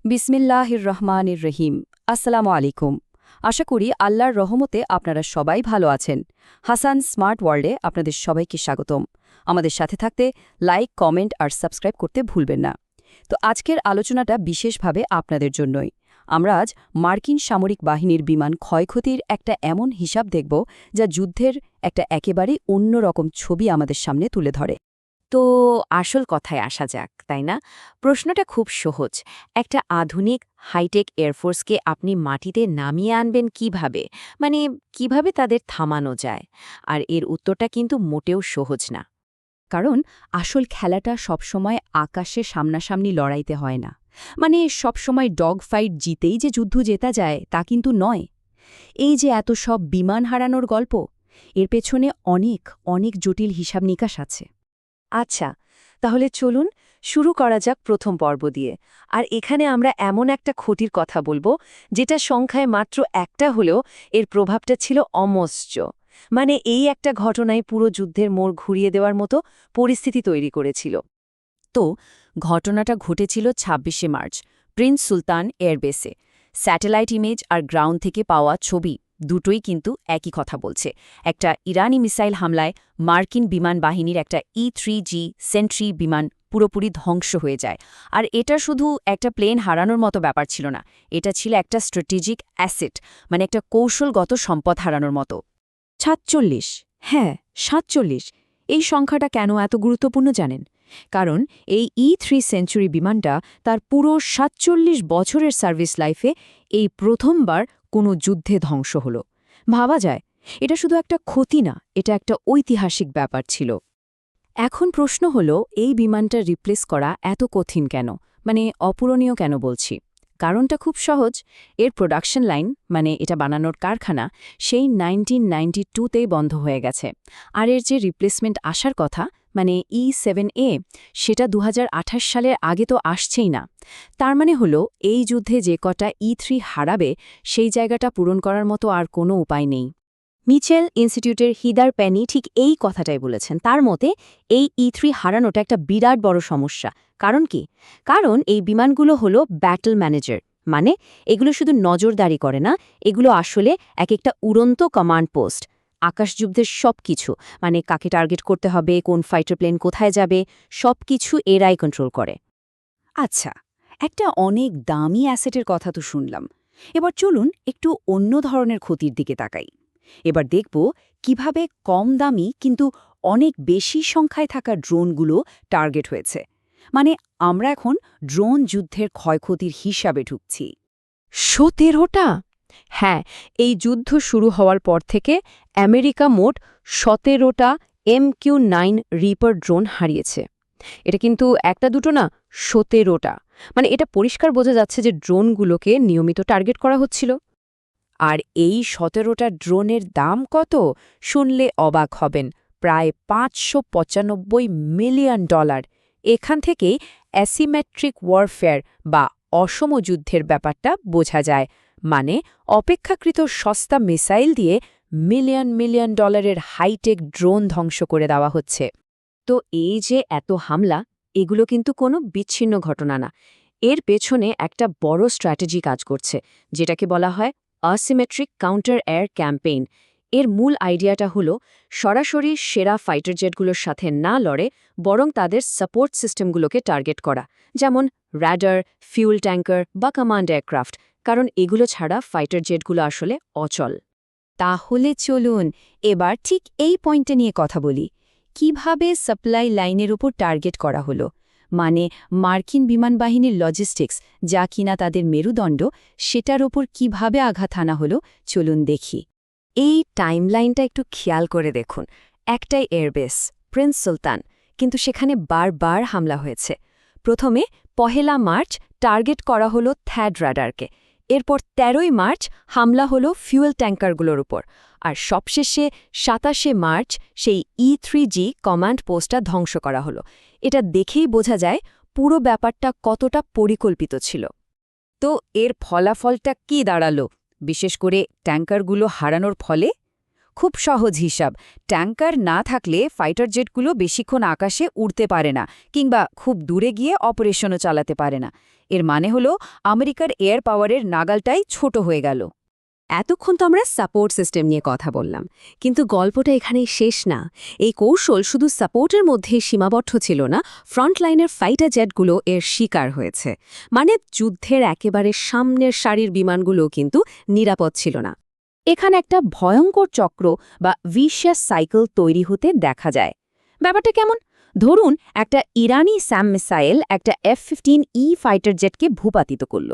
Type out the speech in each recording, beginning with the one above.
বিসমিল্লাহির রহমানির রহিম। আসসালামু আলাইকুম। আশা করি আল্লাহর রহমতে আপনারা সবাই ভালো আছেন। হাসান স্মার্ট ওয়ার্ল্ডে আপনাদের সবাইকে স্বাগতম। আমাদের সাথে থাকতে লাইক, কমেন্ট আর সাবস্ক্রাইব করতে ভুলবেন না। তো আজকের আলোচনাটা বিশেষভাবে আপনাদের জন্যই। আমরা আজ মার্কিন সামরিক বাহিনীর বিমান ক্ষয়ক্ষতির একটা এমন হিসাব দেখব যা যুদ্ধের একটা একেবারে অন্যরকম ছবি আমাদের সামনে তুলে ধরে। তো আসল কথায় আসা যাক, তাই না? প্রশ্নটা খুব সহজ। একটা আধুনিক হাইটেক এয়ারফোর্সকে আপনি মাটিতে নামিয়ে আনবেন কিভাবে? মানে কিভাবে তাদের থামানো যায়? আর এর উত্তরটা কিন্তু মোটেও সহজ না। কারণ আসল খেলাটা সবসময় আকাশে সামনাসামনি লড়াইতে হয় না। মানে সবসময় ডগ ফাইট জিতেই যে যুদ্ধ জেতা যায় তা কিন্তু নয়। এই যে এত সব বিমান হারানোর গল্প, এর পেছনে অনেক অনেক জটিল হিসাব নিকাশ আছে। আচ্ছা, তাহলে চলুন শুরু করা যাক প্রথম পর্ব দিয়ে। আর এখানে আমরা এমন একটা ক্ষতির কথা বলবো যেটা সংখ্যায় মাত্র একটা হলেও এর প্রভাবটা ছিল অমস্য। মানে এই একটা ঘটনায় পুরো যুদ্ধের মোড় ঘুরিয়ে দেওয়ার মতো পরিস্থিতি তৈরি করেছিল। তো ঘটনাটা ঘটেছিল ২৬শে মার্চ প্রিন্স সুলতান এয়ারবেসে। স্যাটেলাইট ইমেজ আর গ্রাউন্ড থেকে পাওয়া ছবি দুটোই কিন্তু একই কথা বলছে। একটা ইরানি মিসাইল হামলায় মার্কিন বিমান বাহিনীর একটা E-3G সেন্ট্রি বিমান পুরোপুরি ধ্বংস হয়ে যায়। আর এটা শুধু একটা প্লেন হারানোর মতো ব্যাপার ছিল না, এটা ছিল একটা স্ট্র্যাটেজিক অ্যাসেট, মানে একটা কৌশলগত সম্পদ হারানোর মতো। ৪৭, হ্যাঁ ৪৭, এই সংখ্যাটা কেন এত গুরুত্বপূর্ণ জানেন? কারণ এই E-3 সেঞ্চুরি বিমানটা তার পুরো ৪৭ বছরের সার্ভিস লাইফে এই প্রথমবার কোনো যুদ্ধে ধ্বংস হল। ভাবা যায়, এটা শুধু একটা ক্ষতি না, এটা একটা ঐতিহাসিক ব্যাপার ছিল। এখন প্রশ্ন হল, এই বিমানটা রিপ্লেস করা এত কঠিন কেন, মানে অপূরণীয় কেন বলছি? কারণটা খুব সহজ। এর প্রোডাকশন লাইন, মানে এটা বানানোর কারখানা, সেই 1992তেই বন্ধ হয়ে গেছে। আর এর যে রিপ্লেসমেন্ট আসার কথা, মানে E-7A, সেটা ২০২৮ সালের আগে তো আসছেই না। তার মানে হলো এই যুদ্ধে যে কটা E-3 হারাবে, সেই জায়গাটা পূরণ করার মতো আর কোনো উপায় নেই। মিচেল ইনস্টিটিউটের হিদার পেনি ঠিক এই কথাটাই বলেছেন। তার মতে এই E-3 হারানোটা একটা বিরাট বড় সমস্যা। কারণ কি? কারণ এই বিমানগুলো হলো ব্যাটল ম্যানেজার, মানে এগুলো শুধু নজরদারি করে না, এগুলো আসলে এক একটা উড়ন্ত কমান্ড পোস্ট। আকাশযুদ্ধের সব কিছু, মানে কাকে টার্গেট করতে হবে, কোন ফাইটার প্লেন কোথায় যাবে, সব কিছু এরাই কন্ট্রোল করে। আচ্ছা, একটা অনেক দামি অ্যাসেটের কথা তো শুনলাম। এবার চলুন একটু অন্য ধরনের ক্ষতির দিকে তাকাই। এবার দেখব কিভাবে কম দামি কিন্তু অনেক বেশি সংখ্যায় থাকা ড্রোনগুলো টার্গেট হয়েছে। মানে আমরা এখন ড্রোন যুদ্ধের ক্ষয়ক্ষতির হিসাবে ঢুকছি। ১৭টা? হ্যাঁ, এই যুদ্ধ শুরু হওয়ার পর থেকে আমেরিকা মোট ১৭টা MQ-9 রিপার ড্রোন হারিয়েছে। এটা কিন্তু একটা দুটো না, ১৭টা। মানে এটা পরিষ্কার বোঝা যাচ্ছে যে ড্রোনগুলোকে নিয়মিত টার্গেট করা হচ্ছিল। আর এই ১৭টা ড্রোনের দাম কত শুনলে অবাক হবেন, প্রায় $৫৯৫ মিলিয়ন। এখান থেকেই অ্যাসিমেট্রিক ওয়ারফেয়ার বা অসম যুদ্ধের ব্যাপারটা বোঝা যায়। মানে অপেক্ষাকৃত সস্তা মিসাইল দিয়ে মিলিয়ন মিলিয়ন ডলারের হাইটেক ড্রোন ধ্বংস করে দেওয়া হচ্ছে। তো এই যে এত হামলা, এগুলো কিন্তু কোনো বিচ্ছিন্ন ঘটনা না। এর পেছনে একটা বড় স্ট্র্যাটেজি কাজ করছে, যেটাকে বলা হয় অ্যাসিমেট্রিক কাউন্টার এয়ার ক্যাম্পেইন। এর মূল আইডিয়াটা হলো সরাসরি সেরা ফাইটার জেটগুলোর সাথে না লড়ে, বরং তাদের সাপোর্ট সিস্টেমগুলোকে টার্গেট করা, যেমন রাডার, ফিউল ট্যাঙ্কার বা কমান্ড এয়ারক্রাফট, কারণ এগুলো ছাড়া ফাইটার জেটগুলো আসলে অচল। তাহলে চলুন এবার ঠিক এই পয়েন্টটা নিয়ে কথা বলি। কিভাবে সাপ্লাই লাইনের উপর টার্গেট করা হলো? মানে মার্কিন বিমান বাহিনীর লজিস্টিক্স, যা কিনা তাদের মেরুদণ্ড, সেটার ওপর কিভাবে আঘাত আনা হলো চলুন দেখি। এই টাইমলাইনটা একটু খেয়াল করে দেখুন। একটাই এয়ারবেস, প্রিন্স সুলতান, কিন্তু সেখানে বারবার হামলা হয়েছে। প্রথমে ১লা মার্চ টার্গেট করা হলো থ্যাড রাডারকে, এরপর ১৩ই মার্চ হামলা হলো ফিউয়েল ট্যাঙ্কারগুলোর উপর, আর সবশেষে ২৭শে মার্চ সেই E-3G কমান্ড পোস্টটা ধ্বংস করা হলো। এটা দেখেই বোঝা যায় পুরো ব্যাপারটা কতটা পরিকল্পিত ছিল। তো এর ফলাফলটা কি দাঁড়ালো, বিশেষ করে ট্যাঙ্কারগুলো হারানোর ফলে? খুব সহজ হিসাব, ট্যাঙ্কার না থাকলে ফাইটার জেটগুলো বেশিক্ষণ আকাশে উড়তে পারে না কিংবা খুব দূরে গিয়ে অপারেশনও চালাতে পারে না। এর মানে হলো আমেরিকার এয়ার পাওয়ারের নাগালটাই ছোট হয়ে গেল। এতক্ষণ তো আমরা সাপোর্ট সিস্টেম নিয়ে কথা বললাম, কিন্তু গল্পটা এখানেই শেষ না। এই কৌশল শুধু সাপোর্টের মধ্যেই সীমাবদ্ধ ছিল না, ফ্রন্টলাইনের ফাইটার জেটগুলো এর শিকার হয়েছে। মানে যুদ্ধের একেবারে সামনের সারির বিমানগুলো কিন্তু নিরাপদ ছিল না। এখানে একটা ভয়ঙ্কর চক্র বা ভিশিয়াস সাইকেল তৈরি হতে দেখা যায়। ব্যাপারটা কেমন? ধরুন একটা ইরানি স্যাম মিসাইল একটা F-15E ফাইটার জেটকে ভূপাতিত করল।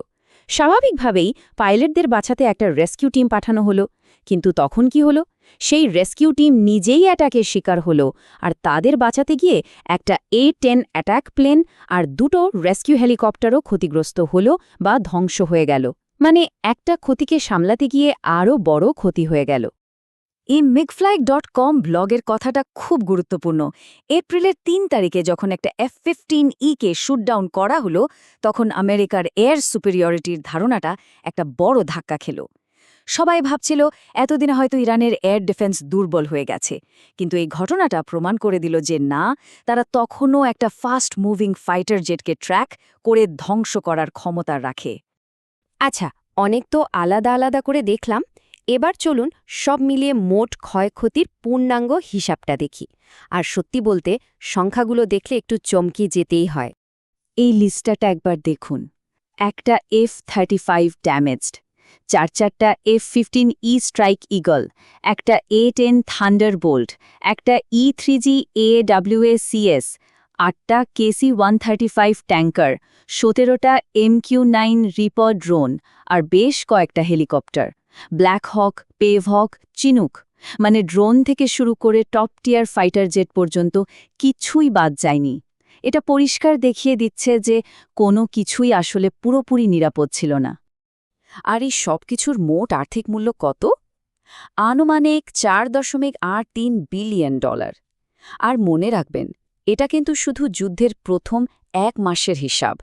স্বাভাবিকভাবেই পাইলটদের বাঁচাতে একটা রেস্কিউ টিম পাঠানো হলো, কিন্তু তখন কি হলো? সেই রেস্কিউ টিম নিজেই অ্যাটাকের শিকার হলো, আর তাদের বাঁচাতে গিয়ে একটা A-10 অ্যাটাক প্লেন আর দুটো রেস্কিউ হেলিকপ্টারও ক্ষতিগ্রস্ত হলো বা ধ্বংস হয়ে গেল। মানে একটা ক্ষতিকে সামলাতে গিয়ে আরও বড় ক্ষতি হয়ে গেল। এই MiGFlight.com ব্লগের কথাটা খুব গুরুত্বপূর্ণ। এপ্রিলের ৩ তারিখে যখন একটা F-15E-কে শুটডাউন করা হলো, তখন আমেরিকার এয়ার সুপিরিয়রিটির ধারণাটা একটা বড় ধাক্কা খেল। সবাই ভাবছিল এতদিনে হয়তো ইরানের এয়ার ডিফেন্স দুর্বল হয়ে গেছে, কিন্তু এই ঘটনাটা প্রমাণ করে দিল যে না, তারা তখনও একটা ফাস্ট মুভিং ফাইটার জেটকে ট্র্যাক করে ধ্বংস করার ক্ষমতা রাখে। আচ্ছা, অনেক তো আলাদা আলাদা করে দেখলাম, এবার চলুন সব মিলিয়ে মোট ক্ষয়ক্ষতির পূর্ণাঙ্গ হিসাবটা দেখি। আর সত্যি বলতে সংখ্যাগুলো দেখলে একটু চমকে যেতেই হয়। এই লিস্টটা একবার দেখুন। একটা F-35 ড্যামেজড, চারটা F-15E স্ট্রাইক ইগল, একটা A-10 থান্ডারবোল্ট, একটা E-3G AWACS, 8টা KC-135 ট্যাঙ্কার, 17টা MQ-9 রিপার ড্রোন, আর বেশ কয়েকটা হেলিকপ্টার, ব্ল্যাক হক, পেভহক, চিনুক। মানে ড্রোন থেকে শুরু করে টপ টিয়ার ফাইটার জেট পর্যন্ত কিছুই বাদ যায়নি। এটা পরিষ্কার দেখিয়ে দিচ্ছে যে কোনো কিছুই আসলে পুরোপুরি নিরাপদ ছিল না। আর এই সব কিছুর মোট আর্থিক মূল্য কত? আনুমানিক $4.83 বিলিয়ন। আর মনে রাখবেন, এটা কিন্তু শুধু যুদ্ধের প্রথম 1 মাসের হিসাব।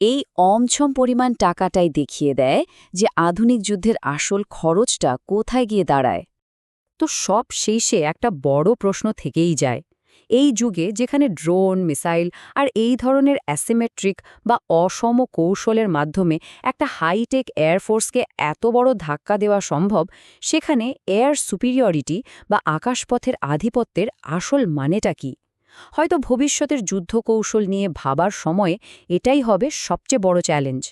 এই অমছম পরিমাণ টাকাটাই দেখিয়ে দেয় যে আধুনিক যুদ্ধের আসল খরচটা কোথায় গিয়ে দাঁড়ায়। তো সব শেষে একটা বড় প্রশ্ন থেকেই যায়, এই যুগে যেখানে ড্রোন, মিসাইল আর এই ধরনের অ্যাসিমেট্রিক বা অসম কৌশলের মাধ্যমে একটা হাইটেক এয়ারফোর্সকে এত বড় ধাক্কা দেওয়া সম্ভব, সেখানে এয়ার সুপিরিয়রিটি বা আকাশপথের আধিপত্যের আসল মানেটা কি? হয়তো ভবিষ্যতের যুদ্ধ কৌশল নিয়ে ভাবার সময়ে এটাই হবে সবচেয়ে বড় চ্যালেঞ্জ।